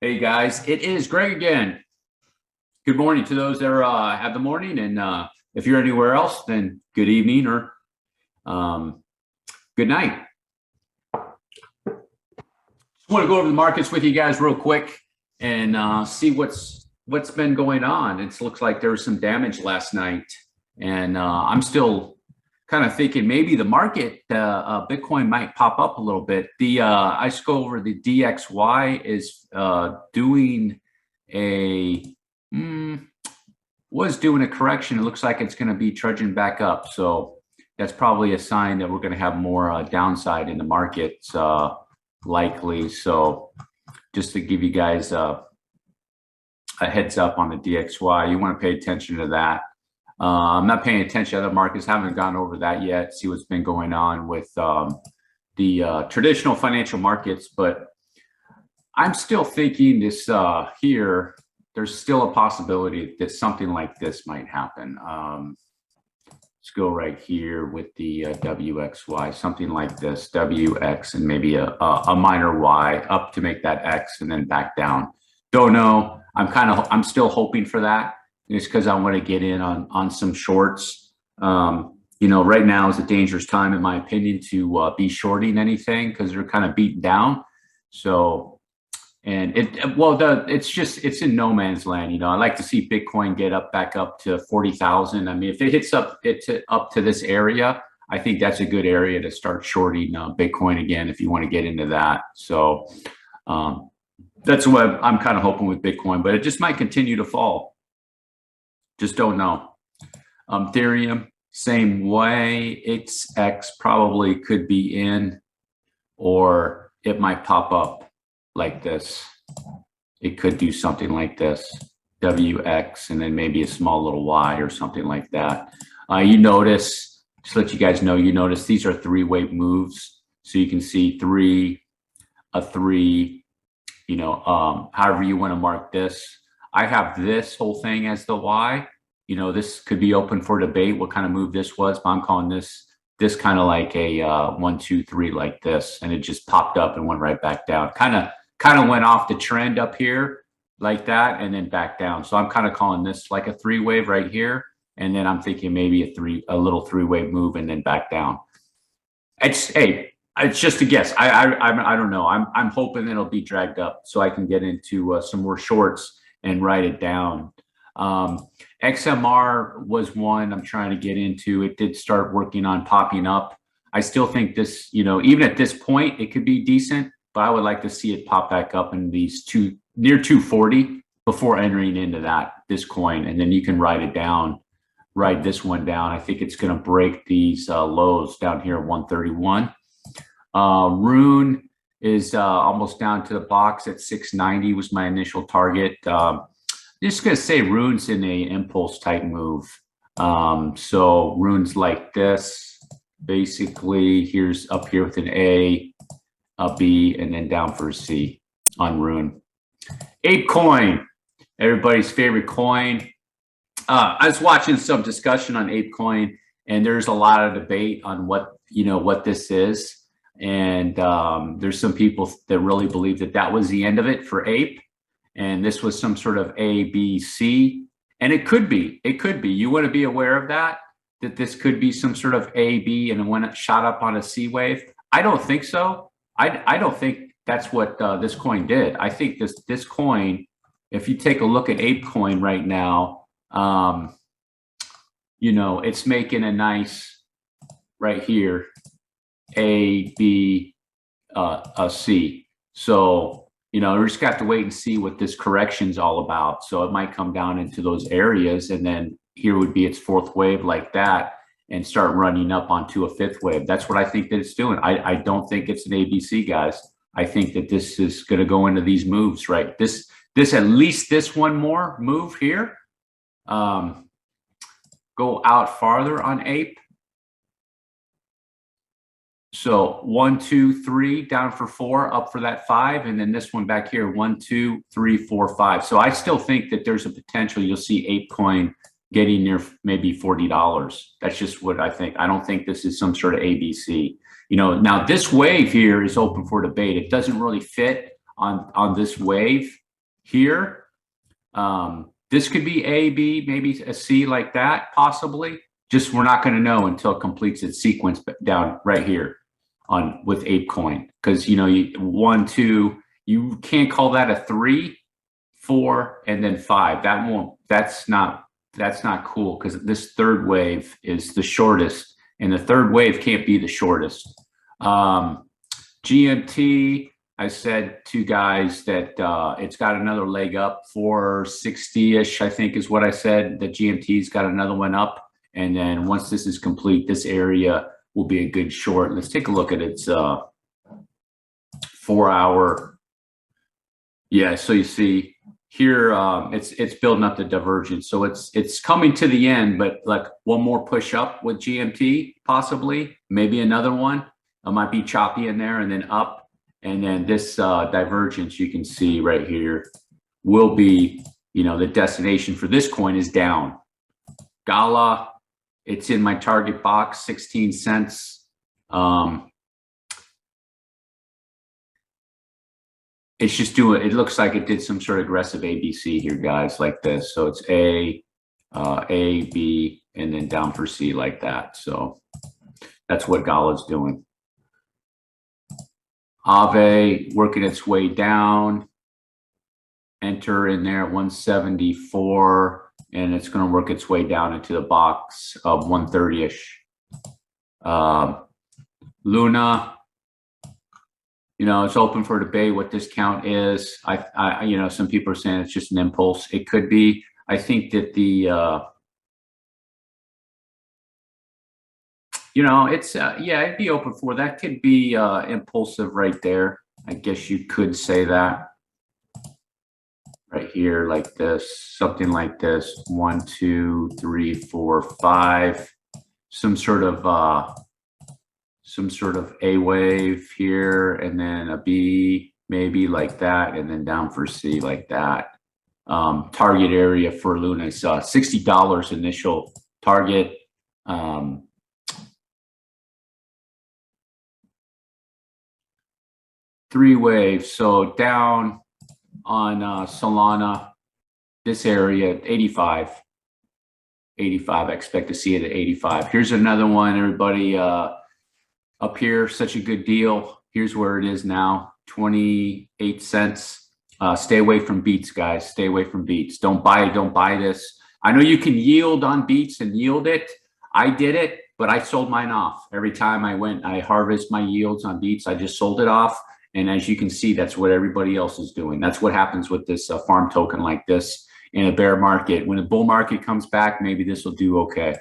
Hey guys, it is Greg again. Good morning to those that have the morning, and if you're anywhere else, then good evening or good night. Just want to go over the markets with you guys real quick and see what's been going on. It looks like there was some damage last night, and I'm still kind of thinking maybe the market, Bitcoin might pop up a little bit. I just go over the DXY is doing was doing a correction. It looks like it's going to be trudging back up. So that's probably a sign that we're going to have more downside in the markets likely. So just to give you guys a heads up on the DXY, you want to pay attention to that. I'm not paying attention to other markets, haven't gone over that yet, see what's been going on with the traditional financial markets, but I'm still thinking this here, there's still a possibility that something like this might happen. Let's go right here with the WXY, something like this, WX and maybe a minor Y up to make that X and then back down. Don't know, I'm still hoping for that. It's because I want to get in on some shorts. You know, right now is a dangerous time, in my opinion, to be shorting anything because they're kind of beaten down. So, and it's in no man's land. You know, I like to see Bitcoin get back up to 40,000. I mean, if it hits up to this area, I think that's a good area to start shorting Bitcoin again if you want to get into that. So that's what I'm kind of hoping with Bitcoin, but it just might continue to fall. Just don't know. Ethereum, same way. XX probably could be in, or it might pop up like this. It could do something like this, WX, and then maybe a small little Y or something like that. You notice, just to let you guys know, you notice these are three-way moves. So you can see a three, you know, however you want to mark this. I have this whole thing as the Y. You know, this could be open for debate what kind of move this was, but I'm calling this kind of like a 1, 2, 3 like this, and it just popped up and went right back down. Kind of went off the trend up here like that and then back down. So I'm kind of calling this like a 3-wave right here, and then I'm thinking maybe a little 3-wave move and then back down. It's just a guess. I don't know. I'm hoping it'll be dragged up so I can get into some more shorts and write it down. XMR was one I'm trying to get into. It did start working on popping up. I still think this, you know, even at this point, it could be decent, but I would like to see it pop back up in these near 240 before entering into this coin. And then you can write it down, write this one down. I think it's going to break these lows down here at 131. Rune is almost down to the box at 690 was my initial target. Just going to say Rune's in a impulse type move. So Rune's like this. Basically, here's up here with an A, a B, and then down for a C on Rune. ApeCoin, everybody's favorite coin. I was watching some discussion on ApeCoin, and there's a lot of debate on what this is. And there's some people that really believe that was the end of it for Ape. And this was some sort of A, B, C, and it could be. You want to be aware of that this could be some sort of A, B, and when it shot up on a C wave. I don't think so. I don't think that's what this coin did. I think this coin, if you take a look at ApeCoin right now, you know, it's making a nice right here, A, B, a C. So, you know, we just got to wait and see what this correction's all about. So it might come down into those areas, and then here would be its 4th wave like that and start running up onto a 5th wave. That's what I think that it's doing. I don't think it's an ABC, guys. I think that this is going to go into these moves, right? This at least this one more move here. Go out farther on Ape. So 1, 2, 3, down for 4, up for that 5, and then this one back here, 1, 2, 3, 4, 5. So I still think that there's a potential you'll see ApeCoin getting near maybe $40. That's just what I think. I don't think this is some sort of ABC. You know, now this wave here is open for debate. It doesn't really fit on this wave. here. This could be A, B, maybe a C like that, possibly. Just we're not going to know until it completes its sequence down right here on with ApeCoin, because you know 1, 2, you can't call that a 3, 4, and then 5. That won't. That's not cool, because this third wave is the shortest, and the third wave can't be the shortest. GMT, I said to guys that it's got another leg up, 460-ish, I think is what I said. The GMT's got another one up. And then once this is complete, this area will be a good short. Let's take a look at its 4-hour. Yeah, so you see here, it's building up the divergence. So it's coming to the end, but like one more push up with GMT, possibly, maybe another one. It might be choppy in there and then up. And then this divergence you can see right here will be, you know, the destination for this coin is down. Gala, it's in my target box, 16 cents. It's just doing, it looks like it did some sort of aggressive ABC here, guys, like this. So it's A, B, and then down for C like that. So that's what Gala's doing. AAVE working its way down. Enter in there at 174, and it's going to work its way down into the box of 130-ish. Luna, you know, it's open for debate what this count is. I you know, some people are saying it's just an impulse. It could be. I think that the you know, it's yeah, it'd be open for that. Could be impulsive right there. I guess you could say that. Right here, like this, something like this. 1, 2, 3, 4, 5. Some sort of A wave here, and then a B, maybe like that, and then down for C like that. Target area for Luna is $60 initial target. 3 waves, so down on Solana, this area, 85. I expect to see it at 85. Here's another one, everybody. Up here, such a good deal. Here's where it is now, 28 cents. Stay away from Beets, guys. Stay away from Beets. Don't buy it. Don't buy this. I know you can yield on Beets and yield it. I did it, but I sold mine off. Every time I harvest my yields on Beets, I just sold it off. And as you can see, that's what everybody else is doing. That's what happens with this farm token like this in a bear market. When a bull market comes back, maybe this will do okay.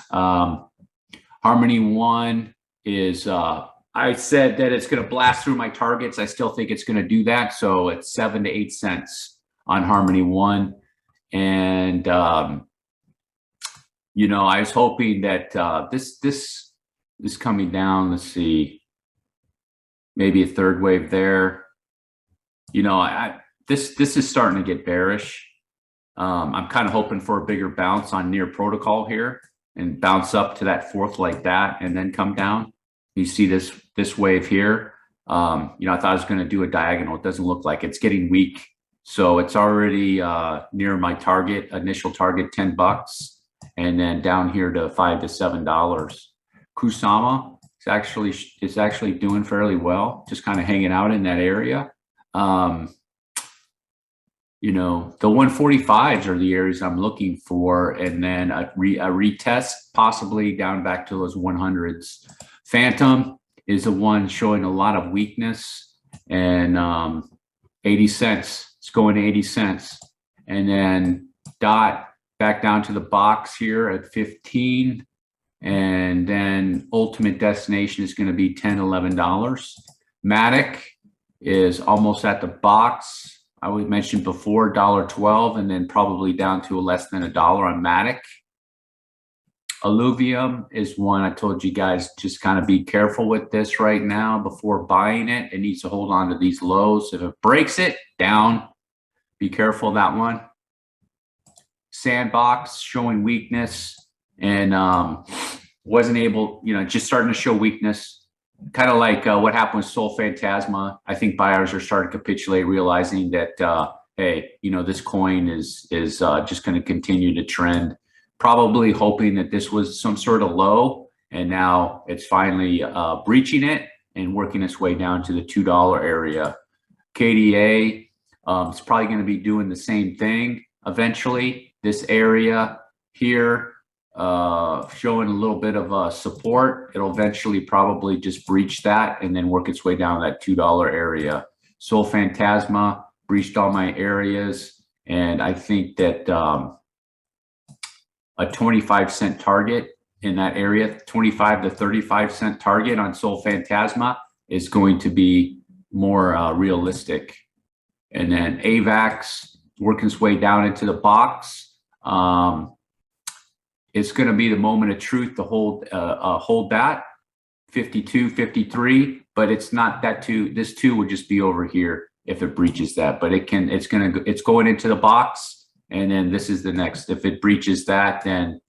Harmony 1 is, I said that it's going to blast through my targets. I still think it's going to do that. So it's 7 to 8 cents on Harmony 1. And, you know, I was hoping that this is coming down. Let's see. Maybe a third wave there. You know, this is starting to get bearish. I'm kind of hoping for a bigger bounce on near protocol here and bounce up to that 4th like that and then come down. You see this wave here. You know, I thought I was going to do a diagonal. It doesn't look like it's getting weak. So it's already near my target, initial target, $10, and then down here to $5 to $7. Kusama. It's actually doing fairly well, just kind of hanging out in that area. You know, the 145s are the areas I'm looking for, and then a retest, possibly down back to those 100s. Phantom is the one showing a lot of weakness, and 80 cents. It's going to 80 cents. And then DOT back down to the box here at 15. And then ultimate destination is going to be $10, $11. Matic is almost at the box. I would mention before $1.12, and then probably down to less than $1 on Matic. Illuvium is one I told you guys, just kind of be careful with this right now before buying it. It needs to hold on to these lows. If it breaks it down, be careful of that one. Sandbox showing weakness, and wasn't able, you know, just starting to show weakness, kind of like what happened with Phantasma. I think buyers are starting to capitulate, realizing that hey, you know, this coin is just going to continue to trend, probably hoping that this was some sort of low, and now it's finally breaching it and working its way down to the $2 area. KDA, it's probably going to be doing the same thing eventually. This area here, showing a little bit of support. It'll eventually probably just breach that and then work its way down that $2 area. Sol Phantasma breached all my areas, and I think that a 25-cent target in that area, 25 to 35-cent target on Sol Phantasma is going to be more realistic. And then AVAX working its way down into the box. It's going to be the moment of truth to hold that 52, 53, but it's not that two. This two would just be over here if it breaches that, but it's going into the box, and then this is the next. If it breaches that, then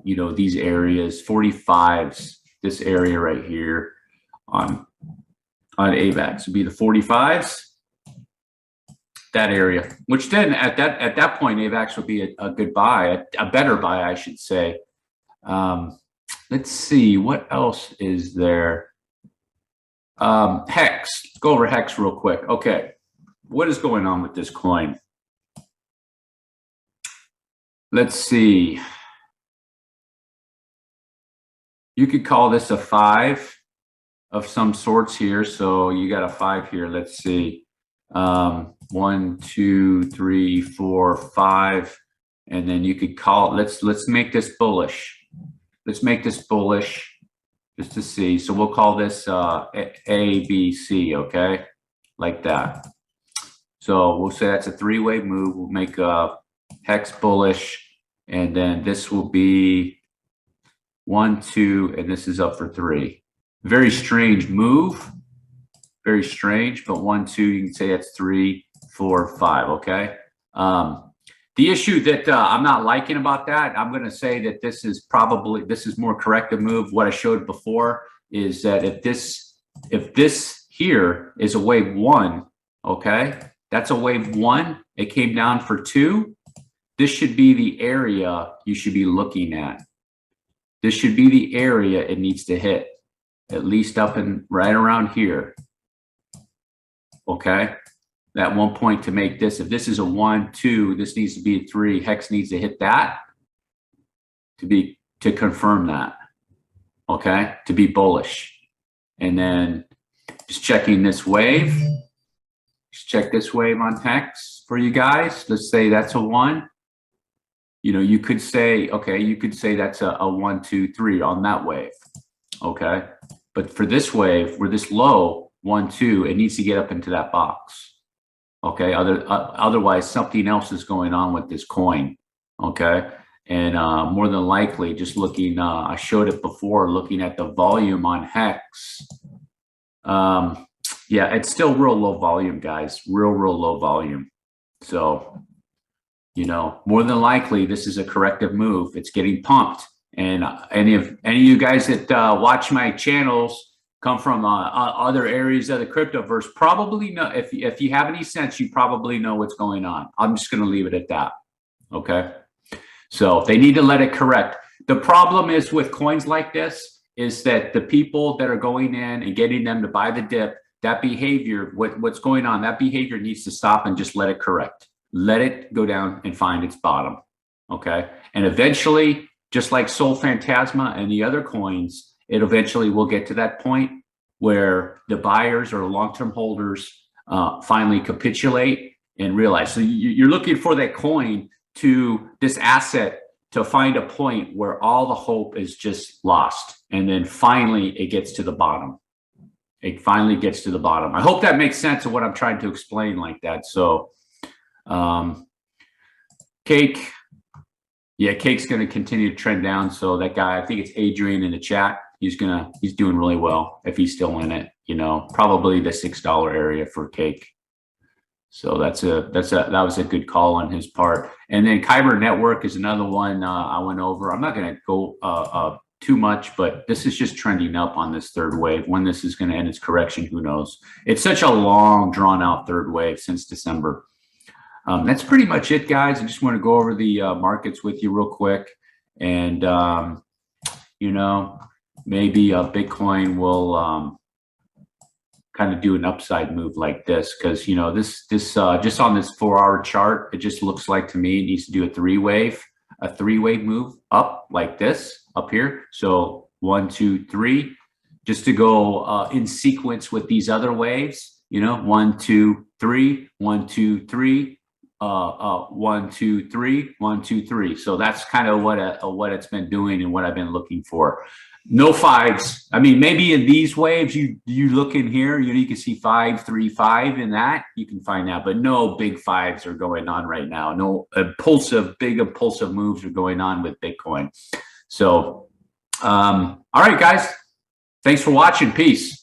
you know, these areas, 45s, this area right here on AVAX would be the 45s. That area, which then at that point, AVAX would be a good buy, a better buy, I should say. Let's see, what else is there? Hex, let's go over Hex real quick. Okay, what is going on with this coin? Let's see. You could call this a 5 of some sorts here. So you got a 5 here. Let's see. 1, 2, 3, 4, 5, and then you could call it, let's make this bullish. Let's make this bullish just to see. So we'll call this A, B, C, okay? Like that. So we'll say that's a 3-way move. We'll make a Hex bullish, and then this will be 1, 2, and this is up for 3. Very strange move. Very strange, but 1, 2, you can say that's 3, 4, 5, okay? The issue that I'm not liking about that, I'm gonna say that this is more corrective move. What I showed before is that if this here is a wave 1, okay? That's a wave 1, it came down for 2. This should be the area you should be looking at. This should be the area it needs to hit, at least up and right around here. Okay, that one point to make this, if this is a 1, 2, this needs to be a 3. Hex needs to hit that to confirm that. Okay, to be bullish. And then just checking this wave. Just check this wave on Hex for you guys. Let's say that's a 1. You know, you could say, okay, you could say that's a 1, 2, 3 on that wave. Okay, but for this wave, we're this low. 1, 2, it needs to get up into that box. Okay, otherwise something else is going on with this coin. Okay, and more than likely, just looking, I showed it before, looking at the volume on Hex. Yeah, it's still real low volume, guys. Real low volume. So, you know, more than likely, this is a corrective move. It's getting pumped. And any of you guys that watch my channels come from other areas of the cryptoverse, probably know, if you have any sense, you probably know what's going on. I'm just going to leave it at that. Okay. So they need to let it correct. The problem is with coins like this is that the people that are going in and getting them to buy the dip, that behavior, what's going on, that behavior needs to stop and just let it correct. Let it go down and find its bottom. Okay. And eventually, just like Sol Phantasma and the other coins, it eventually will get to that point where the buyers or long-term holders finally capitulate and realize. So you're looking for that coin to this asset to find a point where all the hope is just lost. And then finally it gets to the bottom. It finally gets to the bottom. I hope that makes sense of what I'm trying to explain like that. So Cake, yeah, Cake's going to continue to trend down. So that guy, I think it's Adrian in the chat. He's doing really well if he's still in it, you know, probably the $6 area for Cake. So that was a good call on his part. And then Kyber Network is another one I went over. I'm not going to go too much, but this is just trending up on this third wave. When this is going to end its correction, who knows? It's such a long, drawn out third wave since December. That's pretty much it, guys. I just want to go over the markets with you real quick. And, you know, maybe Bitcoin will kind of do an upside move like this, because, you know, this just on this 4-hour chart, it just looks like to me it needs to do a three-wave move up like this up here. So 1, 2, 3, just to go in sequence with these other waves, you know, 1, 2, 3, 1, 2, 3. 1, 2, 3, 1, 2, 3. So that's kind of what it's been doing and what I've been looking for. No fives. I mean, maybe in these waves, you look in here, you can see 5, 3, 5 in that. You can find that, but no big fives are going on right now. No big impulsive moves are going on with Bitcoin. So, all right, guys. Thanks for watching. Peace.